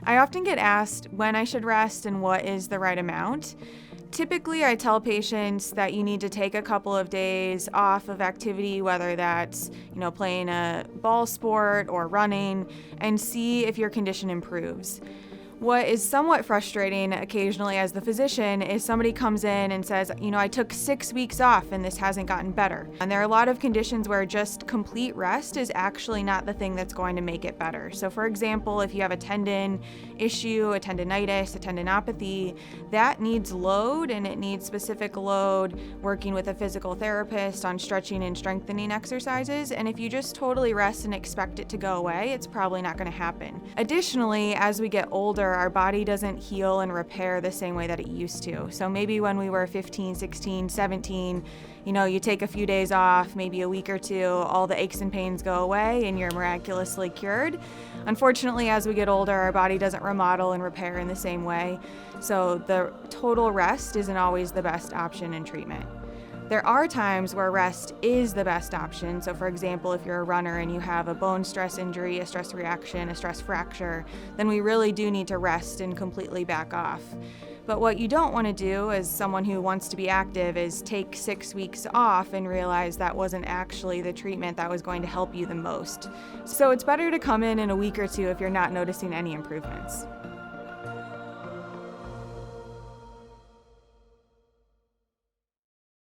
I often get asked when I should rest and what is the right amount. Typically, I tell patients that you need to take a couple of days off of activity, whether that's, playing a ball sport or running, and see if your condition improves. What is somewhat frustrating occasionally as the physician is somebody comes in and says, I took 6 weeks off and this hasn't gotten better. And there are a lot of conditions where just complete rest is actually not the thing that's going to make it better. So for example, if you have a tendon issue, a tendinitis, a tendinopathy, that needs load, and it needs specific load working with a physical therapist on stretching and strengthening exercises. And if you just totally rest and expect it to go away, it's probably not going to happen. Additionally, as we get older, our body doesn't heal and repair the same way that it used to. So maybe when we were 15, 16, 17, you take a few days off, maybe a week or two, all the aches and pains go away and you're miraculously cured. Unfortunately, as we get older, our body doesn't remodel and repair in the same way. So the total rest isn't always the best option in treatment. There are times where rest is the best option. So for example, if you're a runner and you have a bone stress injury, a stress reaction, a stress fracture, then we really do need to rest and completely back off. But what you don't want to do as someone who wants to be active is take 6 weeks off and realize that wasn't actually the treatment that was going to help you the most. So it's better to come in a week or two if you're not noticing any improvements.